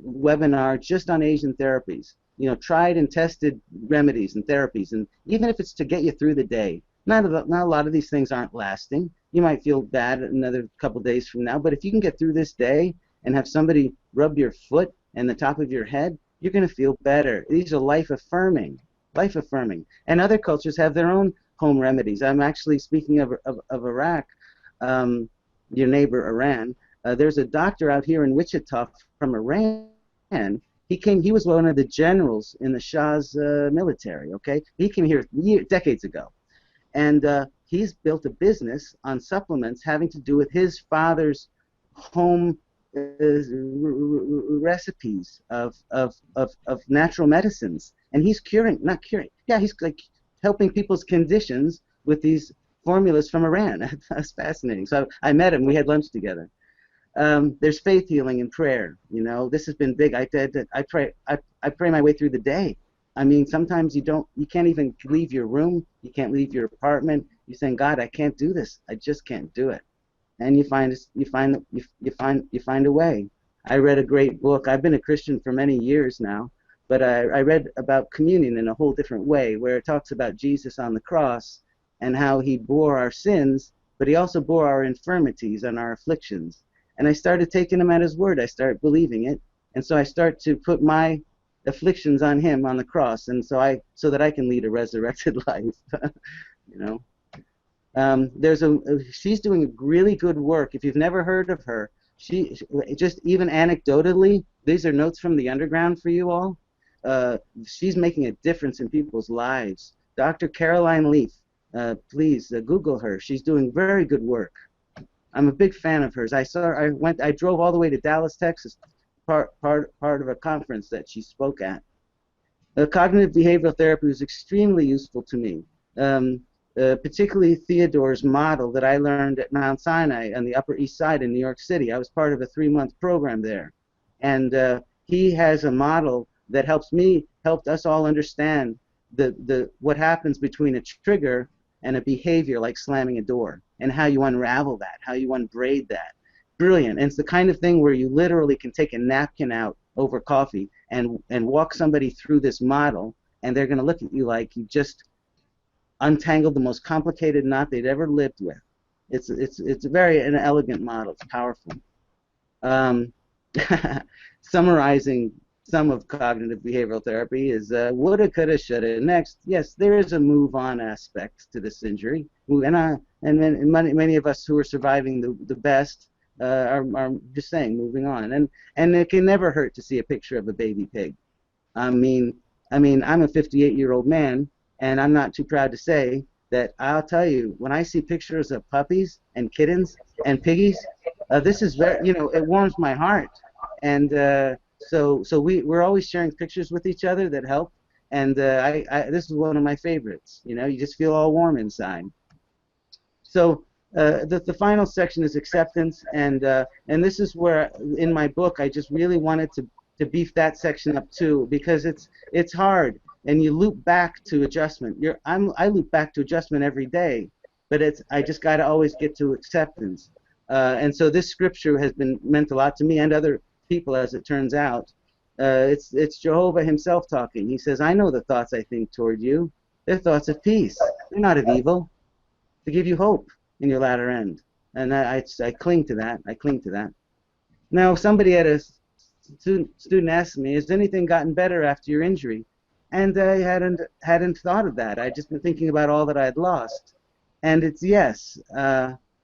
webinar just on Asian therapies. You know, tried and tested remedies and therapies, and even if it's to get you through the day. Not a lot of these things aren't lasting. You might feel bad another couple days from now, but if you can get through this day and have somebody rub your foot and the top of your head, you're going to feel better. These are life-affirming. And other cultures have their own home remedies. I'm actually speaking of Iraq. Your neighbor Iran, there's a doctor out here in Wichita from Iran. He was one of the generals in the Shah's military, okay? He came here decades ago. And he's built a business on supplements having to do with his father's home recipes of natural medicines. And he's he's like helping people's conditions with these formulas from Iran. That's fascinating. So I met him. We had lunch together. There's faith healing and prayer. You know, this has been big. I pray my way through the day. I mean, sometimes you can't even leave your room. You can't leave your apartment. You're saying, God, I can't do this. I just can't do it. And you find a way. I read a great book. I've been a Christian for many years now, but I read about communion in a whole different way, where it talks about Jesus on the cross and how he bore our sins, but he also bore our infirmities and our afflictions. And I started taking him at his word. I started believing it. And so I start to put my afflictions on him on the cross, and so that I can lead a resurrected life. You know. She's doing really good work. If you've never heard of her, she just even anecdotally, these are notes from the underground for you all. She's making a difference in people's lives. Dr. Caroline Leaf, please Google her. She's doing very good work. I'm a big fan of hers. I drove all the way to Dallas, Texas, part of a conference that she spoke at. Cognitive behavioral therapy was extremely useful to me. Particularly Theodore's model that I learned at Mount Sinai on the Upper East Side in New York City. I was part of a 3-month program there. And he has a model that helped us all understand what happens between a trigger and a behavior like slamming a door, and how you unravel that, how you unbraid that. Brilliant. And it's the kind of thing where you literally can take a napkin out over coffee and walk somebody through this model, and they're going to look at you like you just untangled the most complicated knot they'd ever lived with. It's an elegant model. It's powerful. Summarizing some of cognitive behavioral therapy is woulda, coulda, shoulda. Next, yes, there is a move on aspect to this injury, and many of us who are surviving the best are just saying moving on, and it can never hurt to see a picture of a baby pig. I mean, I'm a 58-year-old man. And I'm not too proud to say that I'll tell you, when I see pictures of puppies and kittens and piggies, this is very, it warms my heart. And so we're always sharing pictures with each other that help. And this is one of my favorites. You just feel all warm inside. So the final section is acceptance, and this is where in my book I just really wanted to beef that section up too, because it's hard. And you loop back to adjustment. I loop back to adjustment every day, but I just got to always get to acceptance. And so this scripture has meant a lot to me and other people, as it turns out. It's Jehovah himself talking. He says, "I know the thoughts I think toward you. They're thoughts of peace. They're not of evil, to give you hope in your latter end." And I cling to that. I cling to that. Now, somebody at a student asked me, "Has anything gotten better after your injury?" And I hadn't thought of that. I'd just been thinking about all that I'd lost. And it's yes,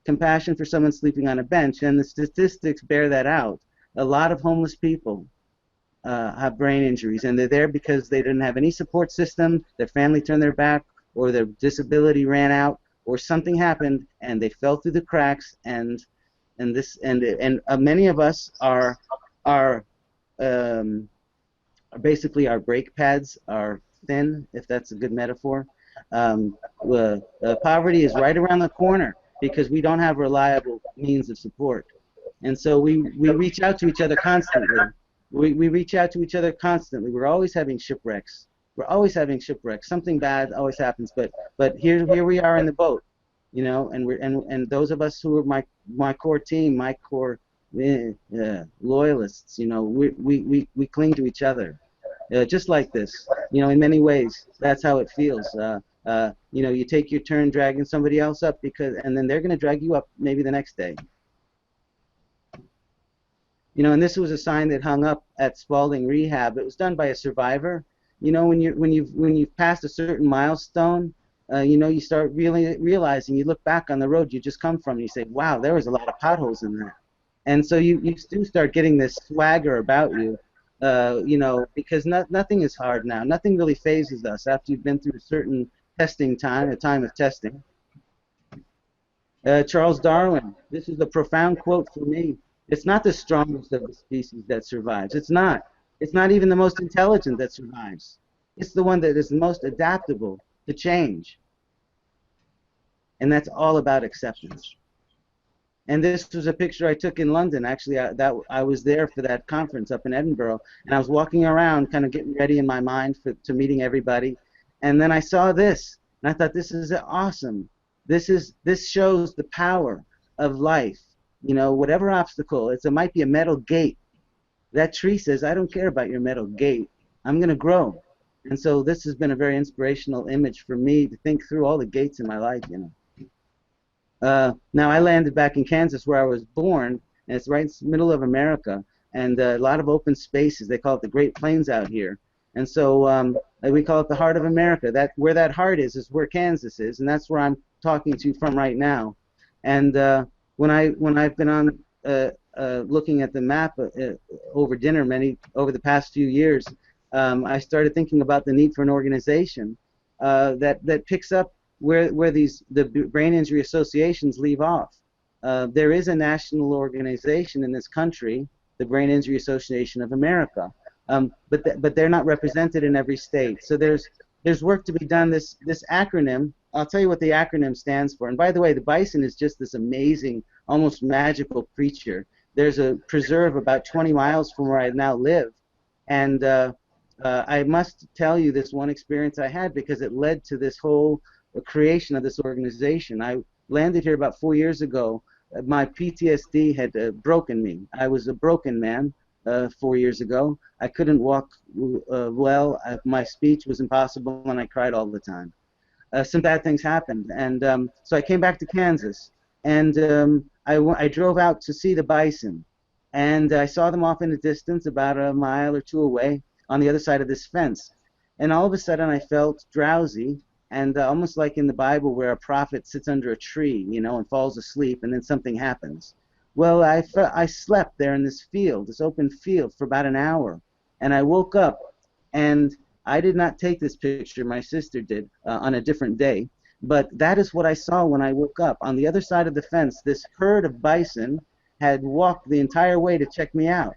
compassion for someone sleeping on a bench, and the statistics bear that out. A lot of homeless people have brain injuries, and they're there because they didn't have any support system, their family turned their back, or their disability ran out, or something happened, and they fell through the cracks, and many of us are basically our brake pads are thin, if that's a good metaphor. Poverty is right around the corner because we don't have reliable means of support. And so we reach out to each other constantly. We reach out to each other constantly. We're always having shipwrecks. We're always having shipwrecks. Something bad always happens, but here we are in the boat, and those of us who are my core team, my core loyalists, we cling to each other, just like this. In many ways, that's how it feels. You take your turn dragging somebody else up and then they're going to drag you up maybe the next day. And this was a sign that hung up at Spalding Rehab. It was done by a survivor. When you've passed a certain milestone, you start really realizing, you look back on the road you just come from, and you say, wow, there was a lot of potholes in that. And so you do start getting this swagger about you, because nothing is hard now. Nothing really phases us after you've been through a certain testing time, a time of testing. Charles Darwin, this is a profound quote for me. It's not the strongest of the species that survives. It's not. It's not even the most intelligent that survives. It's the one that is the most adaptable to change. And that's all about acceptance. And this was a picture I took in London. Actually, I was there for that conference up in Edinburgh, and I was walking around kind of getting ready in my mind to meeting everybody. And then I saw this, and I thought, this is awesome. This shows the power of life. Whatever obstacle, it might be a metal gate. That tree says, I don't care about your metal gate. I'm going to grow. And so this has been a very inspirational image for me to think through all the gates in my life, Now, I landed back in Kansas where I was born, and it's right in the middle of America, and a lot of open spaces. They call it the Great Plains out here. And so we call it the heart of America. That where that heart is where Kansas is, and that's where I'm talking to you from right now. And when I've been on looking at the map over dinner over the past few years, I started thinking about the need for an organization that picks up where the brain injury associations leave off. There is a national organization in this country, the Brain Injury Association of America, but they're not represented in every state. So there's work to be done. This acronym, I'll tell you what the acronym stands for. And by the way, the bison is just this amazing, almost magical creature. There's a preserve about 20 miles from where I now live, and I must tell you this one experience I had because it led to this whole creation of this organization. I landed here about 4 years ago. My PTSD had broken me. I was a broken man 4 years ago. I couldn't walk well. My speech was impossible, and I cried all the time. Some bad things happened, and so I came back to Kansas, and I drove out to see the bison, and I saw them off in the distance, about a mile or two away, on the other side of this fence. And all of a sudden, I felt drowsy, and almost like in the Bible where a prophet sits under a tree, you know, and falls asleep, and then something happens. Well, I slept there in this field, this open field, for about an hour, and I woke up, and I did not take this picture. My sister did on a different day, but that is what I saw when I woke up. On the other side of the fence, this herd of bison had walked the entire way to check me out.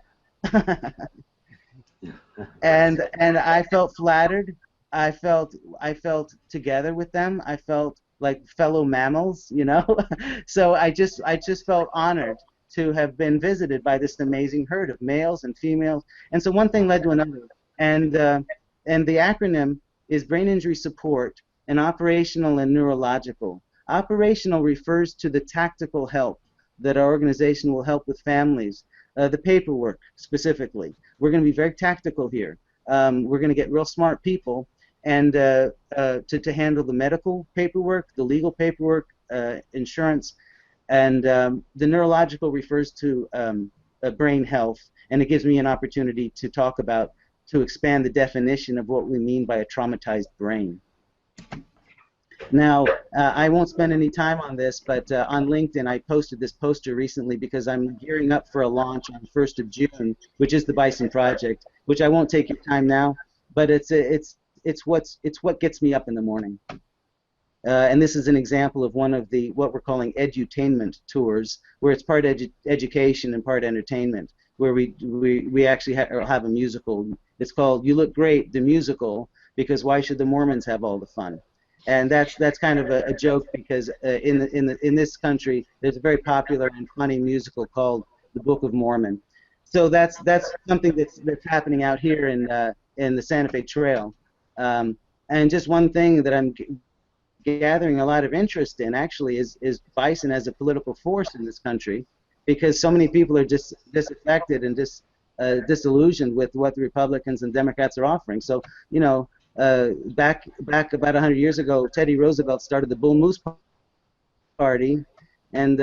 and I felt flattered. I felt together with them. I felt like fellow mammals, you know. So I just felt honored to have been visited by this amazing herd of males and females. And so one thing led to another. And the acronym is Brain Injury Support, and operational and neurological. Operational refers to the tactical help that our organization will help with families. The paperwork specifically. We're going to be very tactical here. We're going to get real smart people and to handle the medical paperwork, the legal paperwork, insurance, and the neurological refers to brain health, and it gives me an opportunity to talk about, to expand the definition of what we mean by a traumatized brain. Now, I won't spend any time on this, but on LinkedIn I posted this poster recently because I'm gearing up for a launch on the 1st of June, which is the Bison Project, which I won't take your time now, but it's what gets me up in the morning. And this is an example of one of the what we're calling edutainment tours, where it's part education and part entertainment, where we actually have a musical. It's called "You Look Great," the musical, because why should the Mormons have all the fun? And that's kind of a joke because in this country there's a very popular and funny musical called The Book of Mormon. So that's something that's happening out here in the Santa Fe Trail. And just one thing that I'm gathering a lot of interest in actually is bison as a political force in this country, because so many people are just disaffected and disillusioned with what the Republicans and Democrats are offering. So, you know, back about 100 years ago, Teddy Roosevelt started the Bull Moose Party, and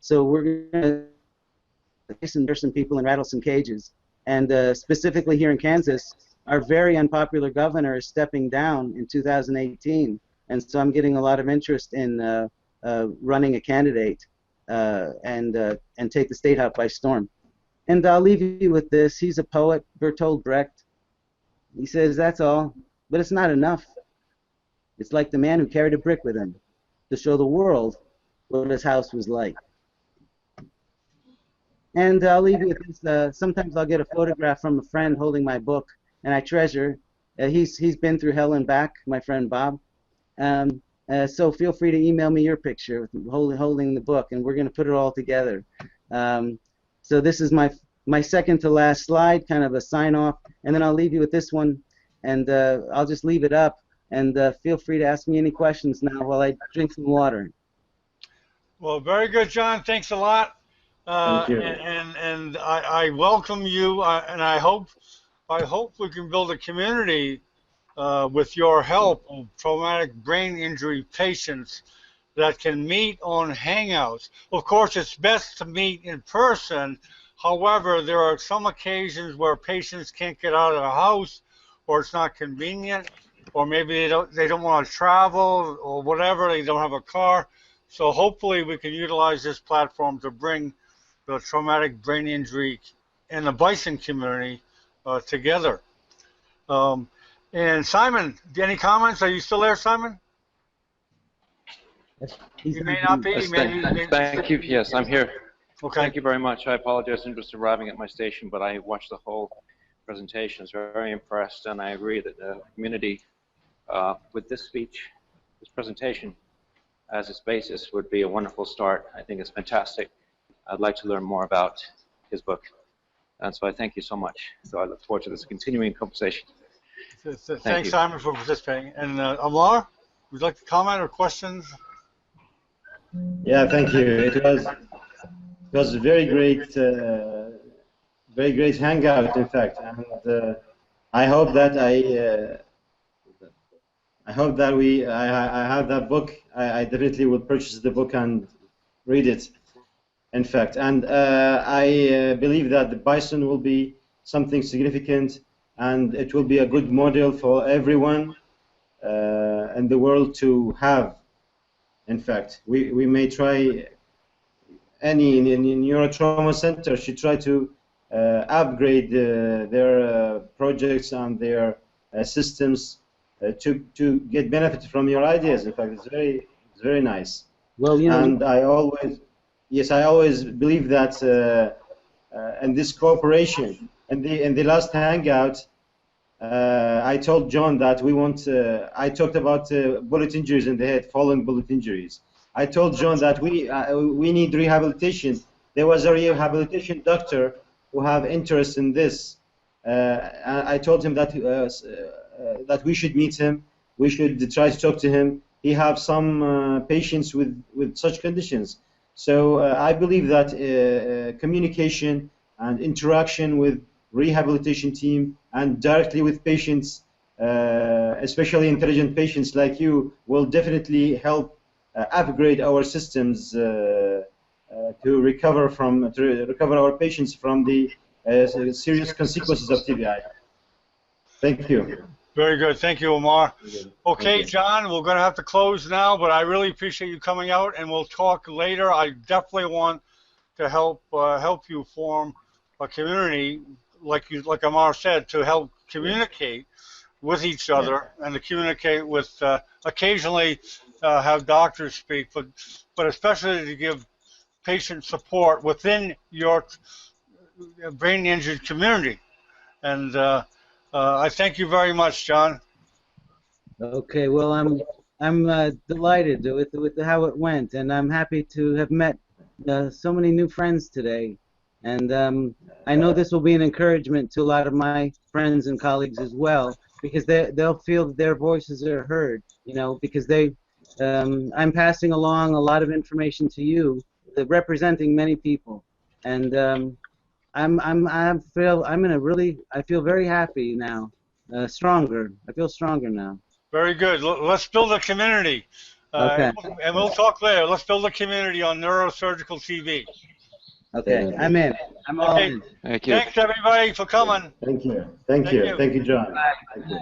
so we're going to there's some people and rattle some cages. And specifically here in Kansas, our very unpopular governor is stepping down in 2018, and so I'm getting a lot of interest in running a candidate and take the state house by storm. And I'll leave you with this. He's a poet, Bertolt Brecht. He says, that's all, but it's not enough. It's like the man who carried a brick with him to show the world what his house was like. And I'll leave you with this. Sometimes I'll get a photograph from a friend holding my book, and I treasure. He's been through hell and back, my friend Bob. So feel free to email me your picture holding the book, and we're going to put it all together. So this is my second to last slide, kind of a sign off, and then I'll leave you with this one, and I'll just leave it up, and feel free to ask me any questions now while I drink some water. Well, very good, John. Thanks a lot. Thank you. And I welcome you, and I hope we can build a community with your help of traumatic brain injury patients that can meet on Hangouts. Of course, it's best to meet in person. However, there are some occasions where patients can't get out of the house, or it's not convenient, or maybe they don't want to travel or whatever. They don't have a car. So hopefully we can utilize this platform to bring the traumatic brain injury and the bison community together. And Simon, any comments? Are you still there, Simon? You may not be. Yes, Maybe. thank you. Yes, I'm here. Okay. Thank you very much. I apologize for just arriving at my station, but I watched the whole presentation. I was very impressed, and I agree that the community, with this speech, this presentation, as its basis, would be a wonderful start. I think it's fantastic. I'd like to learn more about his book, and so I thank you so much. So I look forward to this continuing conversation. Thanks, Simon, for participating. And Amar, would you like to comment or questions? Yeah, thank you. It was a very great hangout, in fact, and I hope that I have that book. I definitely will purchase the book and read it, in fact. And I believe that the bison will be something significant, and it will be a good model for everyone in the world to have. In fact, we may try any in neurotrauma center should try to upgrade their projects and their systems to get benefit from your ideas. In fact, it's very nice. Well, you know, and I always believe that in this cooperation, in the last hangout, I told John that we want. I talked about bullet injuries in the head, falling bullet injuries. I told John that we need rehabilitation. There was a rehabilitation doctor who have interest in this. I told him that that we should meet him. We should try to talk to him. He have some patients with such conditions. So I believe that communication and interaction with rehabilitation team and directly with patients, especially intelligent patients like you, will definitely help upgrade our systems to recover our patients from the serious consequences of TBI. Thank you. Very good. Thank you, Omar. Okay, Thank you. John, we're going to have to close now, but I really appreciate you coming out, and we'll talk later. I definitely want to help you form a community, like Omar said, to help communicate with each other and to communicate with occasionally have doctors speak, but especially to give patient support within your brain injured community. And I thank you very much, John. okay. Well, I'm delighted with how it went, and I'm happy to have met so many new friends today. And I know this will be an encouragement to a lot of my friends and colleagues as well, because they'll feel that their voices are heard. You know, because I'm passing along a lot of information to you, representing many people, and I feel very happy now, stronger. I feel stronger now. Very good. Let's build a community. Okay. And we'll talk later. Let's build a community on Neurosurgical TV. Okay. I'm in. I'm all in. Thank you. Thanks, everybody, for coming. Thank you. Thank you. Thank you, John. Bye. Thank you.